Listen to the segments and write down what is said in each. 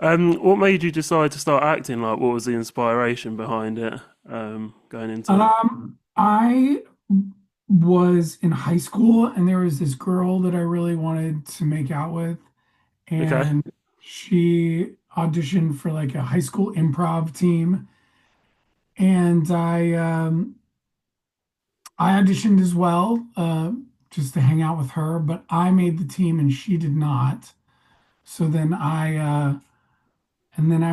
What made you decide to start acting? Like, what was the inspiration behind it? Going into it. I was in high school and there was this girl that I really wanted to make out with, Okay. and she auditioned for like a high school improv team, and I auditioned as well, just to hang out with her, but I made the team and she did not. So then I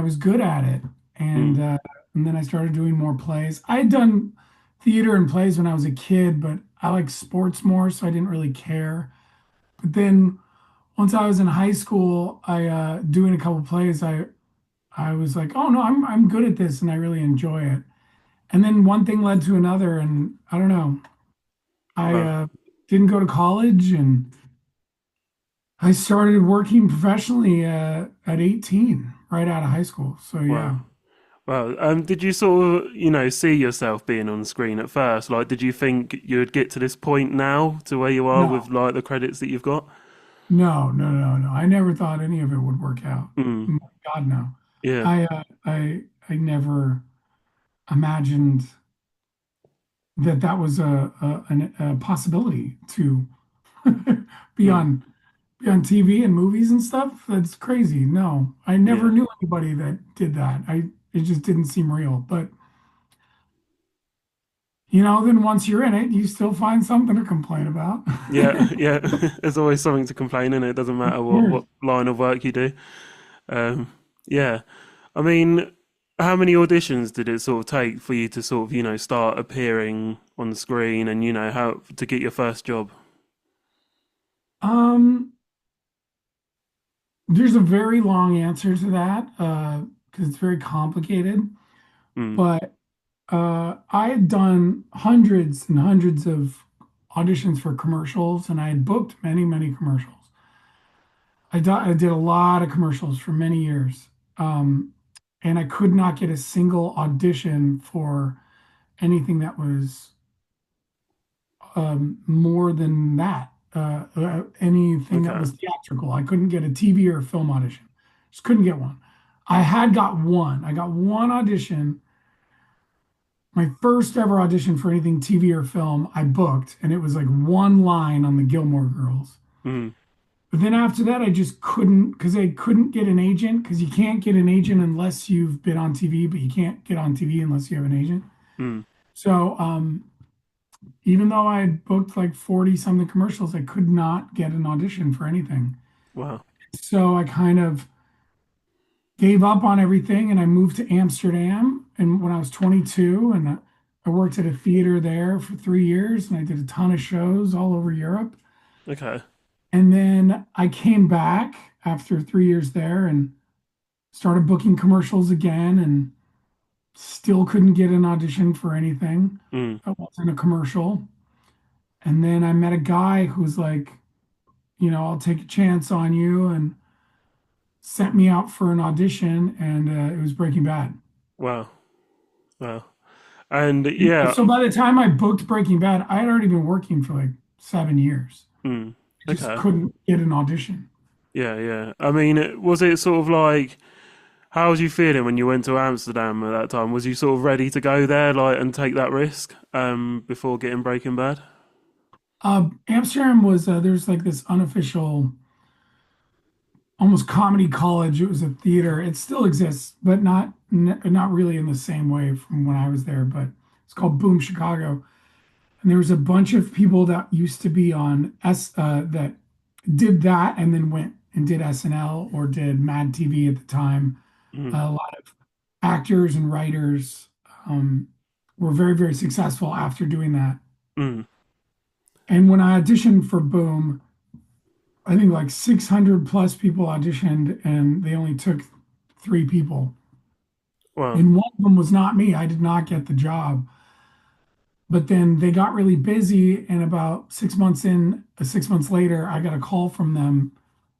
was good at it, and Mm, uh, and then I started doing more plays. I had done theater and plays when I was a kid, but I like sports more, so I didn't really care. But then once I was in high school, I doing a couple plays, I was like, oh no, I'm good at this, and I really enjoy it. And then one thing led to another, and I don't know. I wow. didn't go to college, and I started working professionally at 18, right out of high school. So Wow. yeah. Wow. Did you sort of, see yourself being on screen at first? Like, did you think you'd get to this point now to where you are with No. like the credits that you've got? No, no, no, no. I never thought any of it would work out. Mm, My God, no. yeah. I never imagined that that was a possibility to be Mm, on TV and movies and stuff. That's crazy. No, I never yeah. knew anybody that did that. It just didn't seem real. But then once you're in it, you still find something to complain about. Yeah. Yeah. There's always something to complain in it. It doesn't matter what Yes. line of work you do. Um, yeah. I mean, how many auditions did it sort of take for you to sort of, start appearing on the screen and, how to get your first job? Um, There's a very long answer to that because it's very complicated. Mm, But I had done hundreds and hundreds of auditions for commercials, and I had booked many, many commercials. I did a lot of commercials for many years, and I could not get a single audition for anything that was more than that. Anything that okay. was theatrical. I couldn't get a TV or a film audition. Just couldn't get one. I had got one. I got one audition, my first ever audition for anything TV or film I booked, and it was like one line on the Gilmore Girls. Mm, But then after that, I just couldn't because I couldn't get an agent because you can't get an agent unless you've been on TV, but you can't get on TV unless you have an agent. mm, So even though I had booked like 40 something commercials, I could not get an audition for anything. wow. So I kind of gave up on everything and I moved to Amsterdam. And when I was 22, and I worked at a theater there for 3 years and I did a ton of shows all over Europe. Okay. And then I came back after 3 years there and started booking commercials again and still couldn't get an audition for anything Mm, that wasn't a commercial. And then I met a guy who was like, I'll take a chance on you, and sent me out for an audition, and it was Breaking Bad. wow. Wow. And yeah. So by the time I booked Breaking Bad, I had already been working for like 7 years. Mm, I just okay. couldn't get an audition. Yeah, yeah. I mean, was it sort of like, how was you feeling when you went to Amsterdam at that time? Was you sort of ready to go there, like, and take that risk, before getting Breaking Bad? Amsterdam was there's like this unofficial, almost comedy college. It was a theater. It still exists, but not really in the same way from when I was there. But it's called Boom Chicago, and there was a bunch of people that used to be on that did that and then went and did SNL or did Mad TV at the time. Mm, A lot of actors and writers were very, very successful after doing that. mm, And when I auditioned for Boom, I think like 600 plus people auditioned and they only took three people. wow. And one of them was not me. I did not get the job. But then they got really busy, and about 6 months later, I got a call from them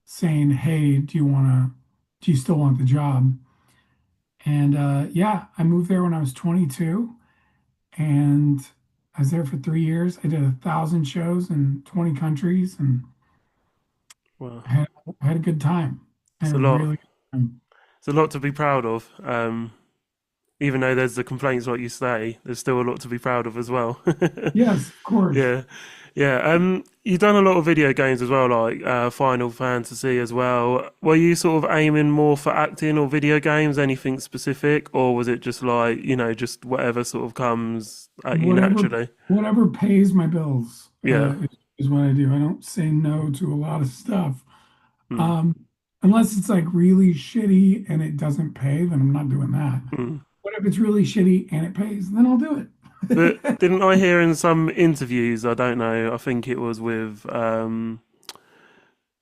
saying, "Hey, do you still want the job?" And yeah, I moved there when I was 22, and I was there for 3 years. I did 1,000 shows in 20 countries, and Wow. I had a good time. I It's had a a lot. really good time. It's a lot to be proud of. Even though there's the complaints, like you say, there's still a lot to be proud of as well. Yes, of course. Yeah, yeah. You've done a lot of video games as well, like Final Fantasy as well. Were you sort of aiming more for acting or video games, anything specific, or was it just like, just whatever sort of comes at you Whatever naturally? whatever pays my bills Yeah. is what I do. I don't say no to a lot of stuff. Mm, Um, unless it's like really shitty and it doesn't pay, then I'm not doing that. mm. But if it's really shitty and it pays, then I'll do But it. didn't I hear in some interviews, I don't know, I think it was with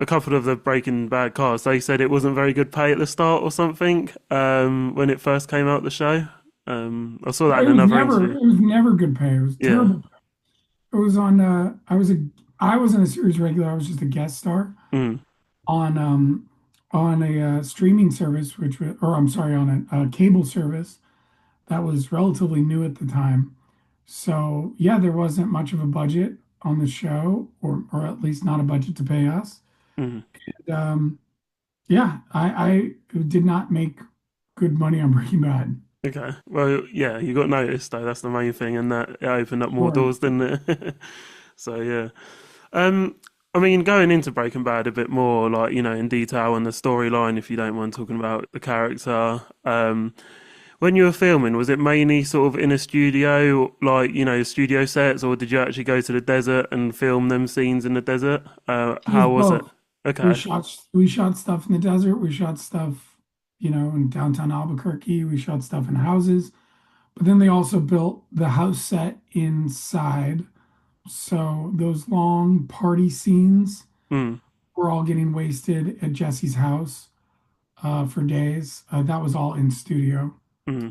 a couple of the Breaking Bad cast, they said it wasn't very good pay at the start or something when it first came out the show. I saw that in another interview. It was never good pay. It was Yeah. terrible. It was on I wasn't a series regular, I was just a guest star Mm, on a streaming service which was or I'm sorry, on a cable service that was relatively new at the time. So yeah, there wasn't much of a budget on the show, or at least not a budget to pay us. mm. And, yeah, I did not make good money on Breaking Bad. Okay. Well, yeah, you got noticed though. That's the main thing, and that it opened up more Sure. doors, didn't it? So yeah. Um, I mean, going into Breaking Bad a bit more, like in detail and the storyline, if you don't mind talking about the character. When you were filming, was it mainly sort of in a studio, like studio sets, or did you actually go to the desert and film them scenes in the desert? It was How was it? both. Okay. We shot stuff in the desert. We shot stuff, in downtown Albuquerque. We shot stuff in houses. But then they also built the house set inside. So those long party scenes Mm, were all getting wasted at Jesse's house for days. That was all in studio. mm,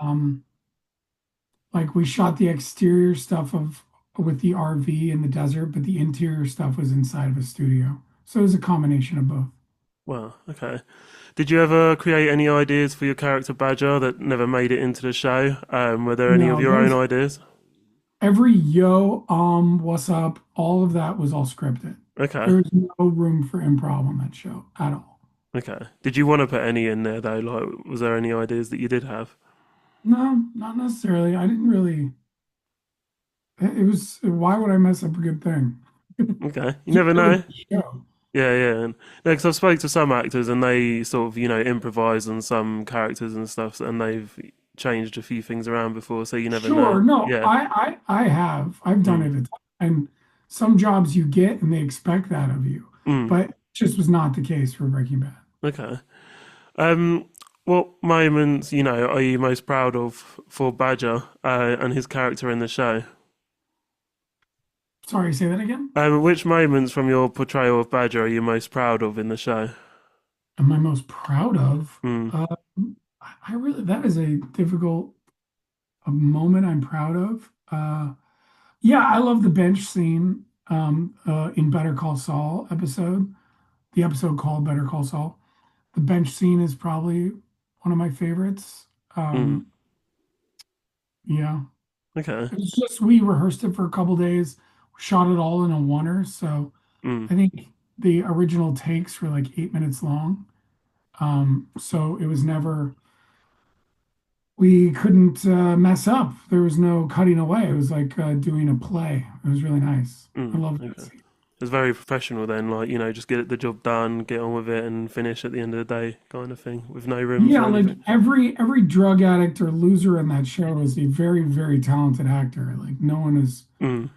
Um, like we shot the exterior stuff of with the RV in the desert, but the interior stuff was inside of a studio. So it was a combination of both. well, okay. Did you ever create any ideas for your character Badger that never made it into the show? Were there any of No, your own those ideas? every what's up, all of that was all scripted. Okay, There was no room for improv on that show at all. okay. Did you want to put any in there though? Like, was there any ideas that you did have? No, not necessarily. I didn't really. It was, why would I mess up a good thing? Okay, you Just never for know. the show. Yeah, yeah. And because I've spoke to some actors and they sort of, improvise on some characters and stuff, and they've changed a few things around before, so you never know. Sure, no, Yeah. I have. I've done Mm, it a ton. And some jobs you get and they expect that of you. mm, But it just was not the case for Breaking Bad. okay. Um, what moments, are you most proud of for Badger and his character in the show? Sorry, say that again. Which moments from your portrayal of Badger are you most proud of in the show? Am I most proud of? Mm, I really, that is a difficult a moment I'm proud of. Yeah, I love the bench scene in Better Call Saul episode, the episode called Better Call Saul. The bench scene is probably one of my favorites. mm, Um, yeah, okay. it's just we rehearsed it for a couple days, shot it all in a oneer. So Mm, I think the original takes were like 8 minutes long. So it was never, we couldn't mess up. There was no cutting away. It was like doing a play. It was really nice. I loved that okay. scene. It's very professional then, like, just get the job done, get on with it, and finish at the end of the day, kind of thing, with no room for Yeah, like anything. every drug addict or loser in that show is a very, very talented actor. Like Mm.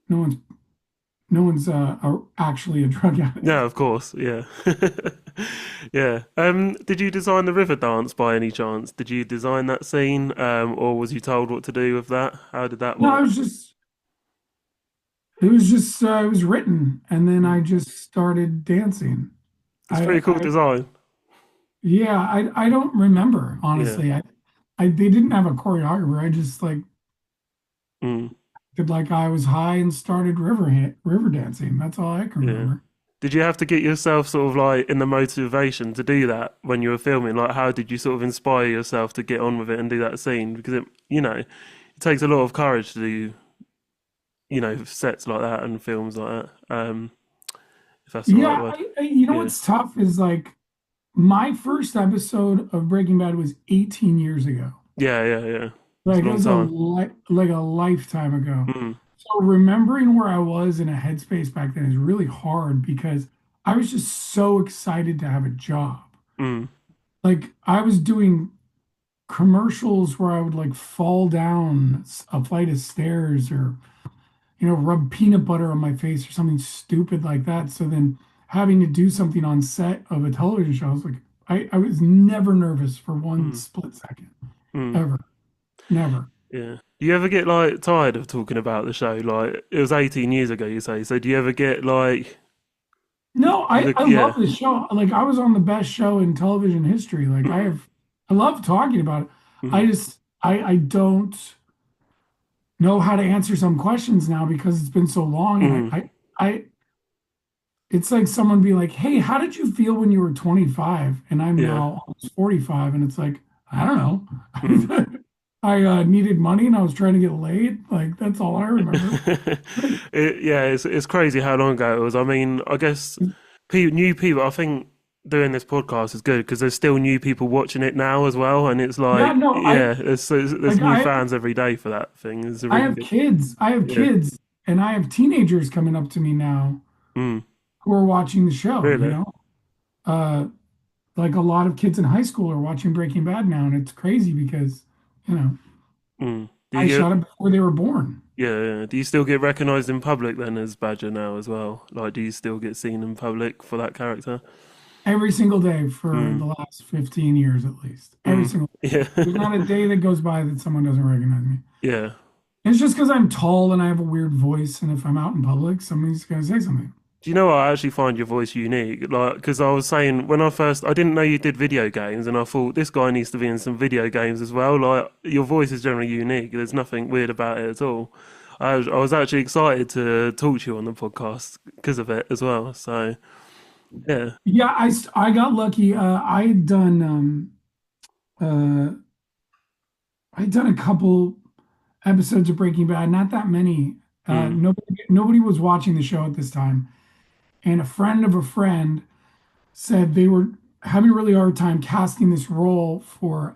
no one's actually a drug addict. Yeah, of course. Yeah. Yeah. Did you design the river dance by any chance? Did you design that scene, or was you told what to do with that? How did that No, work? it was written, and then I just started dancing. It's pretty cool I design. Yeah, I don't remember Yeah. honestly. I they didn't have a choreographer. I just like Mm. did like I was high and started river dancing. That's all I can Yeah. remember. Did you have to get yourself sort of like in the motivation to do that when you were filming? Like, how did you sort of inspire yourself to get on with it and do that scene? Because it takes a lot of courage to do, sets like that and films like that. If that's the right Yeah, word. you know Yeah. what's tough is like my first episode of Breaking Bad was 18 years ago. Yeah, yeah, yeah. It's a Like it long was a time. like a lifetime ago. Mm, So remembering where I was in a headspace back then is really hard because I was just so excited to have a job. mm, Like I was doing commercials where I would like fall down a flight of stairs or rub peanut butter on my face or something stupid like that. So then having to do something on set of a television show, I was like, I was never nervous for one mm, split second, mm. ever, never. Yeah. Do you ever get like tired of talking about the show? Like it was 18 years ago, you say. So do you ever get like No, you look? I love Yeah. this show. Like I was on the best show in television history. Like Mm, I love talking about it. mm, I don't know how to answer some questions now because it's been so long. And mm. I it's like someone be like, "Hey, how did you feel when you were 25?" And I'm Yeah. now almost 45, and it's like, I don't Mm. know. I needed money and I was trying to get laid. Like that's all I remember. Yeah, it's crazy how long ago it was. I mean, I guess new people. I think doing this podcast is good because there's still new people watching it now as well, and it's Yeah, like, no, yeah, there's like new fans every day for that thing. It's I really have good. kids. I have Yeah. kids, and I have teenagers coming up to me now Mm, who are watching the show, really. Uh, like a lot of kids in high school are watching Breaking Bad now, and it's crazy because, you know, Mm. Do I you shot get? it before they were born. Yeah, yeah. Do you still get recognised in public then as Badger now as well? Like, do you still get seen in public for that character? Every single day for Mm, the last 15 years at least. Every mm. single day. Yeah, There's not a day that goes by that someone doesn't recognize me. yeah. It's just because I'm tall and I have a weird voice, and if I'm out in public, somebody's gonna say something. Do you know what? I actually find your voice unique. Like, because I was saying when I didn't know you did video games, and I thought this guy needs to be in some video games as well. Like, your voice is generally unique. There's nothing weird about it at all. I was actually excited to talk to you on the podcast because of it as well. So, yeah. Yeah, I got lucky. Uh, I'd done a couple episodes of Breaking Bad, not that many. Mm, Nobody was watching the show at this time, and a friend of a friend said they were having a really hard time casting this role for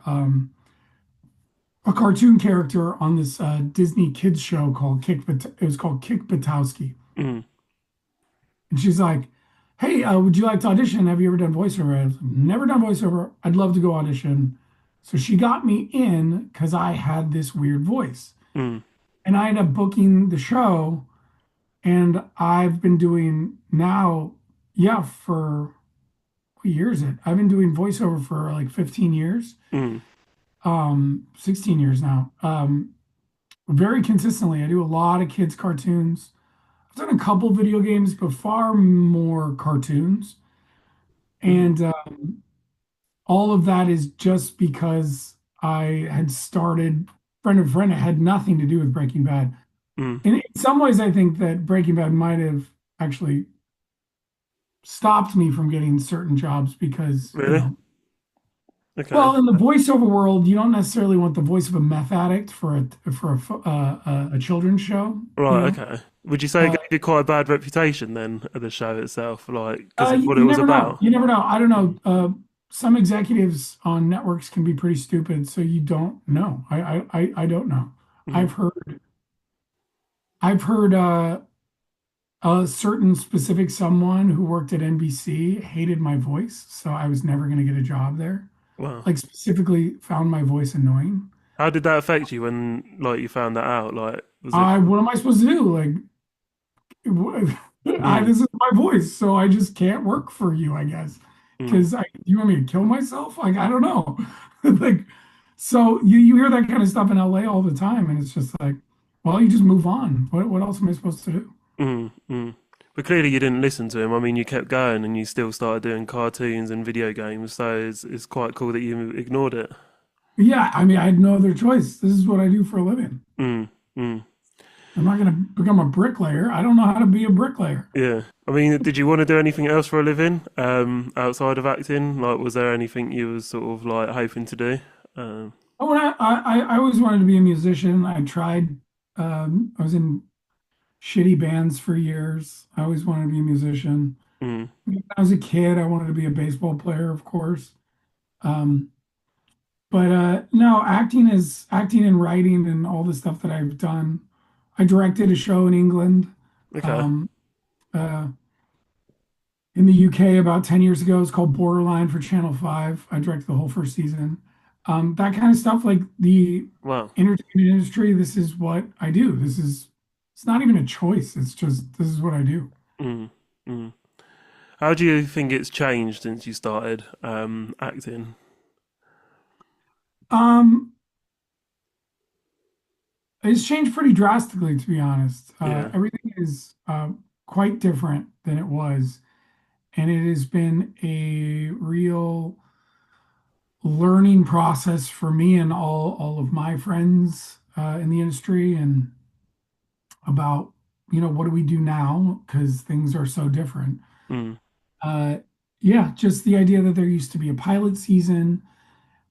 a cartoon character on this Disney kids show called It was called Kick Buttowski, mm, and she's like, "Hey, would you like to audition? Have you ever done voiceover?" I've never done voiceover. I'd love to go audition. So she got me in because I had this weird voice. mm, And I ended up booking the show, and I've been doing now, yeah, for what year is it? I've been doing voiceover for like 15 years, mm, 16 years now. Very consistently. I do a lot of kids' cartoons. I've done a couple video games, but far more cartoons. mm, And all of that is just because I had started friend of a friend. It had nothing to do with Breaking Bad. mm. In some ways, I think that Breaking Bad might have actually stopped me from getting certain jobs because, Really? Okay. well, in the voiceover world, you don't necessarily want the voice of a meth addict for a children's show, you Right, know. okay. Would you say it Uh, gave you quite a bad reputation then of the show itself, like because of what it you was never know. about? You never know. I don't know. Some executives on networks can be pretty stupid, so you don't know. I don't know. Mm, I've heard I've heard a certain specific someone who worked at NBC hated my voice, so I was never going to get a job there. wow. Like specifically found my voice annoying. How did that affect you when like you found that out? Like, was it? What am I supposed to do? Like, Mm, this is my voice, so I just can't work for you, I guess. mm, Because you want me to kill myself? Like, I don't know. Like, so you hear that kind of stuff in LA all the time, and it's just like, well, you just move on. What else am I supposed to do? mm. But clearly you didn't listen to him. I mean, you kept going and you still started doing cartoons and video games, so it's quite cool that you ignored it. Yeah, I mean, I had no other choice. This is what I do for a living. Mm, mm. I'm not going to become a bricklayer. I don't know how to be a bricklayer. Yeah. I mean, did you want to do anything else for a living, outside of acting? Like, was there anything you was sort of like hoping to do? Um, I always wanted to be a musician. I tried. I was in shitty bands for years. I always wanted to be a musician. Mm. When I was a kid, I wanted to be a baseball player, of course. Um, but no, acting and writing and all the stuff that I've done. I directed a show in England, Okay. um, uh, in the UK about 10 years ago. It's called Borderline for Channel 5. I directed the whole first season. That kind of stuff, like the Wow. entertainment industry, this is what I do. It's not even a choice. It's just, this is what I do. Mm. Mm. How do you think it's changed since you started acting? Um, it's changed pretty drastically, to be honest. Yeah. Everything is quite different than it was. And it has been a real learning process for me and all of my friends in the industry, and about, what do we do now? Because things are so different. Mm. Uh, yeah, just the idea that there used to be a pilot season,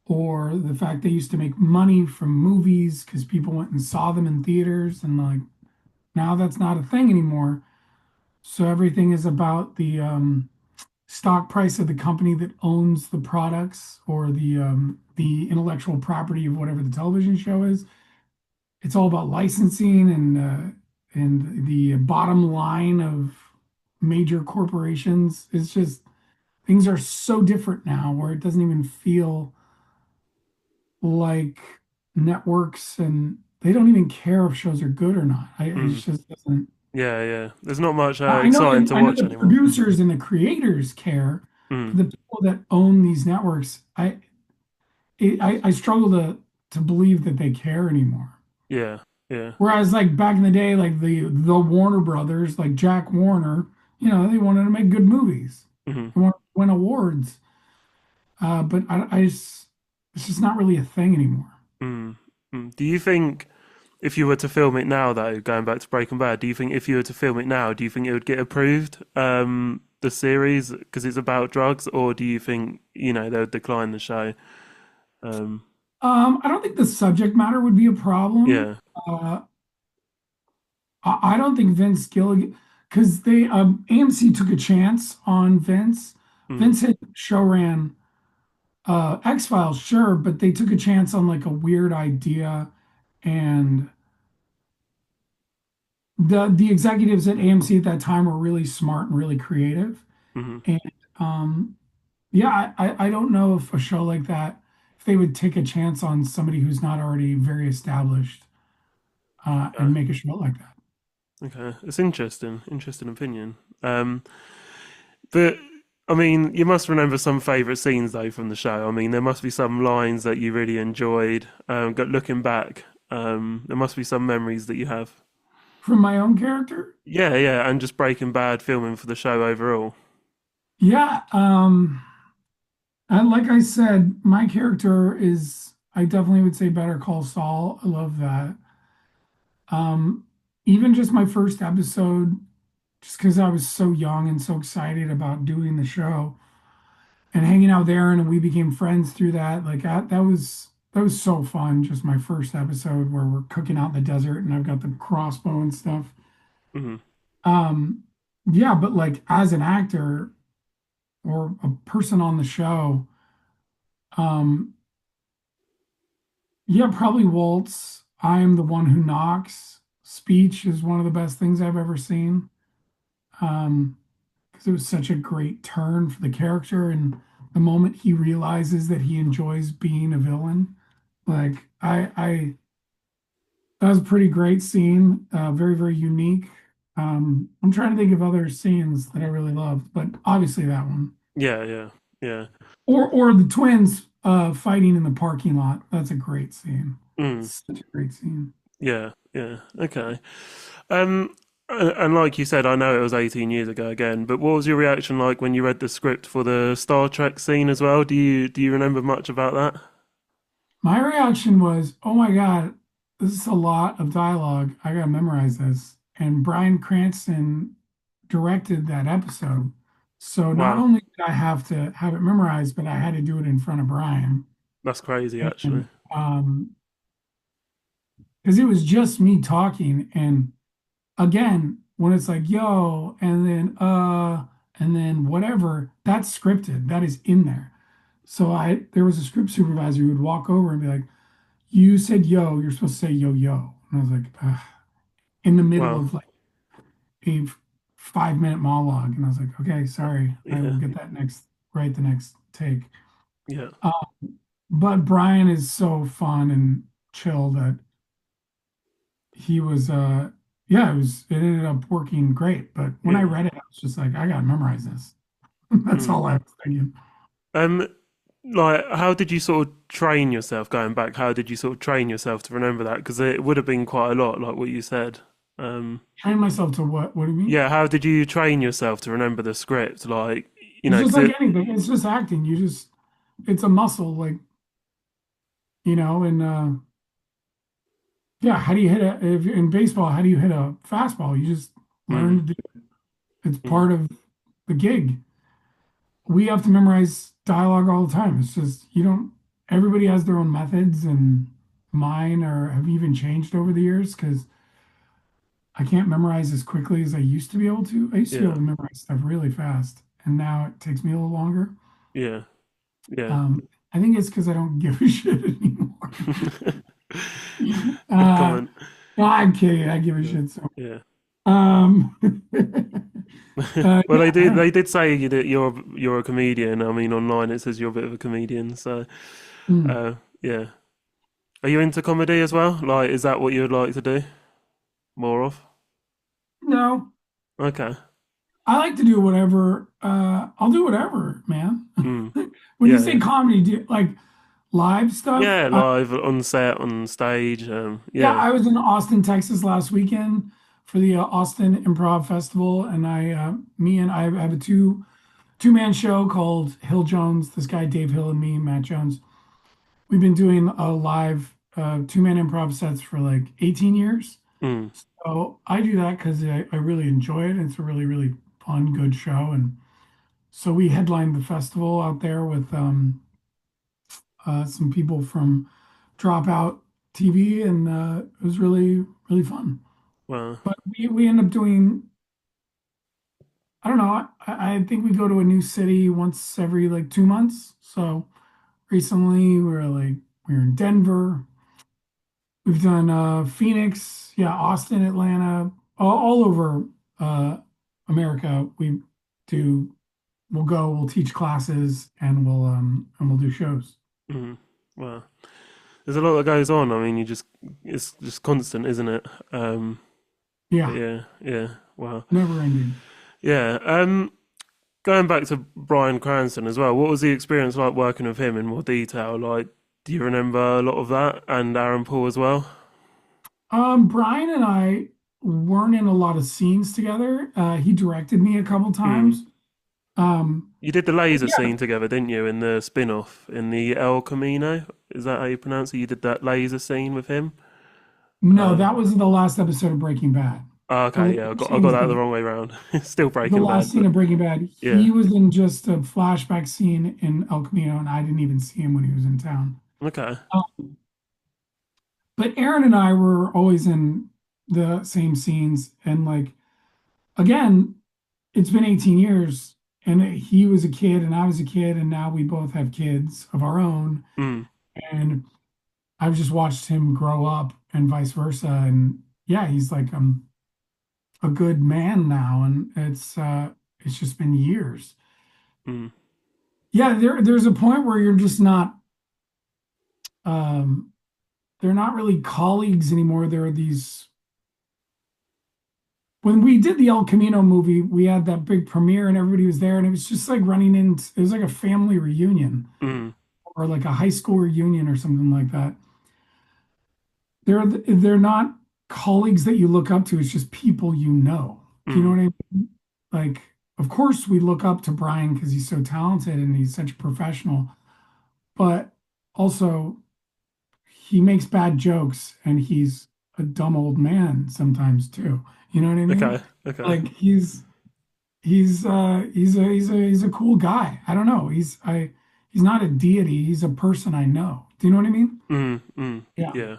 or the fact they used to make money from movies because people went and saw them in theaters, and like now that's not a thing anymore. So everything is about the stock price of the company that owns the products, or the intellectual property of whatever the television show is. It's all about licensing, and the bottom line of major corporations. It's just things are so different now, where it doesn't even feel like networks, and they don't even care if shows are good or not. It Mm. just doesn't. Yeah, yeah. There's not much exciting I to I know watch the anymore. producers and the creators care, Mm. but the people that own these networks, I struggle to believe that they care anymore. Yeah, yeah. Whereas like back in the day, like the Warner Brothers, like Jack Warner, they wanted to make good movies. Hmm. They wanted to win awards. But it's just not really a thing anymore. Mm. Mm. Do you think if you were to film it now, though, going back to Breaking Bad, do you think if you were to film it now, do you think it would get approved, the series, because it's about drugs, or do you think, they would decline the show? Um, I don't think the subject matter would be a problem. yeah. Uh, I don't think Vince Gilligan, because they AMC took a chance on Vince. Mm. Vince had show ran X-Files, sure, but they took a chance on like a weird idea, and the executives at AMC at that time were really smart and really creative. Hmm. And yeah, I don't know if a show like that, if they would take a chance on somebody who's not already very established, Okay. and make a show like that. Okay. It's interesting. Interesting opinion. But I mean, you must remember some favourite scenes though from the show. I mean, there must be some lines that you really enjoyed. Looking back, there must be some memories that you have. From my own character, Yeah, yeah, and just Breaking Bad filming for the show overall. yeah, and like I said, my character is, I definitely would say Better Call Saul. I love that. Um, Even just my first episode, just because I was so young and so excited about doing the show and hanging out there, and we became friends through that. Like that was so fun. Just my first episode where we're cooking out in the desert, and I've got the crossbow and stuff. Hmm. Um, yeah, but like as an actor or a person on the show, um, yeah, probably Walt's "I am the one who knocks" speech is one of the best things I've ever seen. Um, because it was such a great turn for the character, and the moment he realizes that he enjoys being a villain. Like that was a pretty great scene, very, very unique. I'm trying to think of other scenes that I really loved, but obviously that one. Yeah, yeah, yeah. Or the twins fighting in the parking lot. That's a great scene. Mm, Such a great scene. yeah, yeah. Okay. Um, and like you said, I know it was 18 years ago again, but what was your reaction like when you read the script for the Star Trek scene as well? Do you remember much about that? My reaction was, "Oh my God, this is a lot of dialogue. I gotta memorize this." And Bryan Cranston directed that episode. So not Wow, only did I have to have it memorized, but I had to do it in front of Bryan. that's crazy, actually. And because it was just me talking. And again, when it's like, yo, and then and then whatever, that's scripted. That is in there. So there was a script supervisor who would walk over and be like, "You said yo, you're supposed to say yo yo." And I was like, ugh, in the middle Wow. of like a 5 minute monologue, and I was like, "Okay, sorry, I will Yeah. get that next right the next take." Yeah. Uh, but Bryan is so fun and chill that he was yeah, it ended up working great. But when I Yeah. read it, I was just like, I gotta memorize this. That's Mm. all I was thinking. Um, like, how did you sort of train yourself going back? How did you sort of train yourself to remember that? Because it would have been quite a lot, like what you said. Um, Train myself to what? What do you mean? yeah, how did you train yourself to remember the script? Like, It's just because like it, anything. It's just acting. It's a muscle, like, and yeah, how do you hit if in baseball, how do you hit a fastball? You just learn mm, to do it. It's mm, part of the gig. We have to memorize dialogue all the time. It's just, everybody has their own methods, and mine are have even changed over the years because I can't memorize as quickly as I used to be able to. I used to be able yeah, to memorize stuff really fast, and now it takes me a little longer. yeah, yeah. Um, I think it's because I don't give a shit anymore. Uh, Comment. no, I'm kidding. I give a shit. So, Yeah. um, Well, yeah, I don't they did say that you're a comedian. I mean, online it says you're a bit of a comedian. So, know. yeah. Are you into comedy as well? Like, is that what you'd like to do more of? No, Okay. I like to do whatever. I'll do whatever, man. Mm. When you Yeah, say yeah. comedy, like live stuff, Yeah, live on set, on stage. yeah, Yeah. I was in Austin, Texas last weekend for the Austin Improv Festival, and me and I have a two-man show called Hill Jones. This guy Dave Hill and me, Matt Jones. We've been doing a live two-man improv sets for like 18 years. Mm. So I do that because I really enjoy it. It's a really, really fun, good show. And so we headlined the festival out there with some people from Dropout TV, and it was really, really fun. Well, But we end up doing, I don't know, I think we go to a new city once every like 2 months. So recently we were in Denver. We've done Phoenix, yeah, Austin, Atlanta, all over uh, America. Do we'll teach classes, and we'll do shows. mm. Well, there's a lot that goes on. I mean, it's just constant, isn't it? But Yeah, yeah, yeah. Wow. never ending. Yeah. Going back to Bryan Cranston as well, what was the experience like working with him in more detail? Like, do you remember a lot of that and Aaron Paul as well? Bryan and I weren't in a lot of scenes together. He directed me a couple Mm. times. Um, You did the but laser yeah, scene together, didn't you, in the spin-off in the El Camino? Is that how you pronounce it? You did that laser scene with him? no, Uh, that was the last episode of Breaking Bad. oh, The okay, yeah, later I scene got is that the the wrong way around. Still the Breaking last Bad, scene but of Breaking Bad. yeah. He was in just a flashback scene in El Camino, and I didn't even see him when he was in town. Okay. But Aaron and I were always in the same scenes, and like again, it's been 18 years, and he was a kid and I was a kid, and now we both have kids of our own, Mm, and I've just watched him grow up and vice versa. And yeah, he's like a good man now, and it's just been years. mm. Yeah, there's a point where you're just not um they're not really colleagues anymore. There are these when we did the El Camino movie, we had that big premiere and everybody was there, and it was just like it was like a family reunion Mm, or like a high school reunion or something like that. They're not colleagues that you look up to. It's just people you know. Do you know mm. what I mean? Like, of course, we look up to Bryan because he's so talented and he's such a professional, but also he makes bad jokes and he's a dumb old man sometimes too. You know what I Okay, mean? okay. Like he's a cool guy. I don't know. He's not a deity. He's a person I know. Do you know what I mean? Mm, mm. Yeah. Yeah.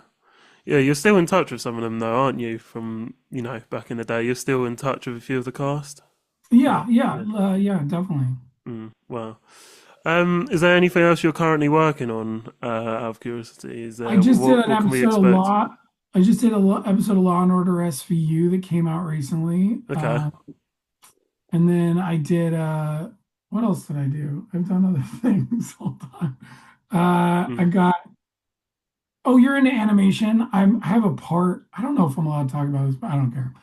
Yeah, you're still in touch with some of them though, aren't you? From, back in the day. You're still in touch with a few of the cast? Yeah, Yeah, yeah. yeah, definitely. Wow. Is there anything else you're currently working on? Out of curiosity, is I there just did an what can we episode of expect? Law. I just did an episode of Law and Order SVU that came out recently. Okay. And then I did what else did I do? I've done other things. Hold on. I Mm. got oh, you're into animation. I have a part. I don't know if I'm allowed to talk about this, but I don't care.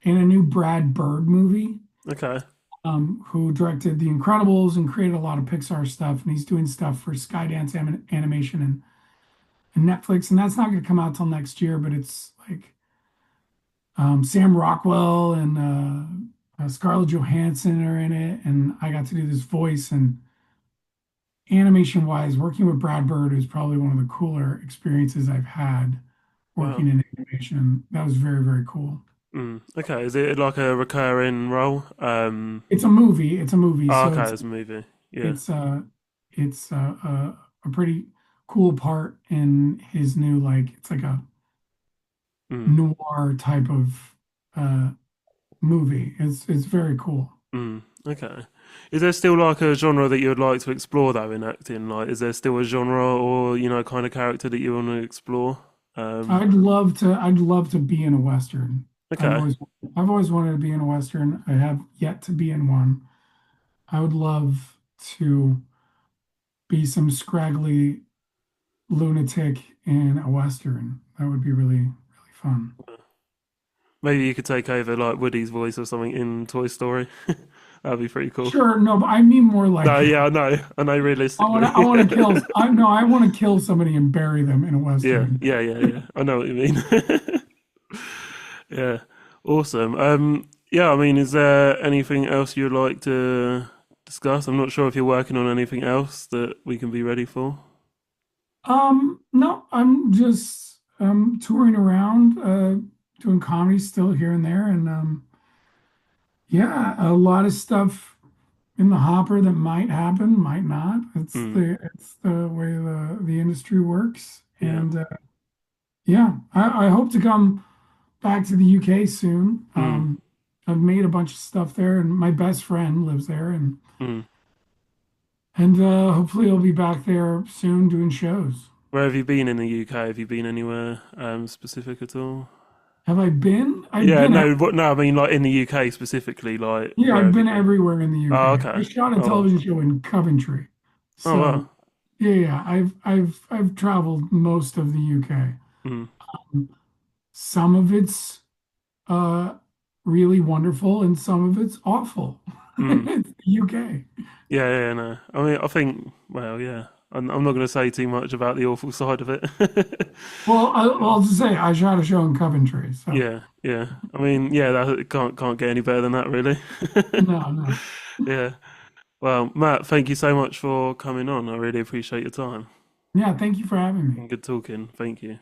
In a new Brad Bird movie, Okay. who directed The Incredibles and created a lot of Pixar stuff, and he's doing stuff for Skydance Animation and Netflix, and that's not going to come out till next year, but it's like Sam Rockwell and Scarlett Johansson are in it, and I got to do this voice. And animation wise, working with Brad Bird is probably one of the cooler experiences I've had working Wow. in animation. That was very, very cool. Okay. Is it like a recurring role? It's a movie. It's a movie, Oh, so okay. It's a movie. Yeah. it's uh it's a pretty cool part in his new like it's like a Mm. noir type of uh movie. It's very cool. Okay. Is there still like a genre that you would like to explore though in acting? Like, is there still a genre or kind of character that you want to explore? Um. I'd love to be in a Western. I've Okay. always I've always wanted to be in a Western. I have yet to be in one. I would love to be some scraggly lunatic in a Western. That would be really, really fun. Maybe you could take over like Woody's voice or something in Toy Story. That'd be pretty cool. Sure, no, but I mean more No, like yeah, I know. I know realistically. I want to kill I no, I want to kill somebody and bury them in a Yeah, Western. yeah, yeah, yeah. I know what you mean. Yeah, awesome. Yeah, I mean, is there anything else you'd like to discuss? I'm not sure if you're working on anything else that we can be ready for. No, I'm just touring around, doing comedy still here and there, and yeah, a lot of stuff in the hopper that might happen, might not. Mm, It's the way the industry works, yeah. and yeah, I hope to come back to the UK soon. Mm, I've made a bunch of stuff there, and my best friend lives there, mm. and hopefully I'll be back there soon doing shows. Where have you been in the UK? Have you been anywhere specific at all? Have I been? I've Yeah, been no, what? No, I mean like in the UK specifically. Like, Yeah, where I've have you been been? everywhere in the Oh, UK. I okay. shot a Oh, wow. television show in Coventry. Oh, So wow. yeah, yeah, I've traveled most of the UK. Mm, Some of it's uh really wonderful and some of it's awful. mm. It's the UK. Yeah, yeah, no. I mean, I think, well, yeah. I'm not going to say too much about the awful side of it. Well, I'll just say I shot a show in Coventry. So Yeah, yeah. I mean, yeah, that it can't get any better than that, really. no, no. Yeah. Well, Matt, thank you so much for coming on. I really appreciate your time. Yeah, thank you for having me. And good talking. Thank you.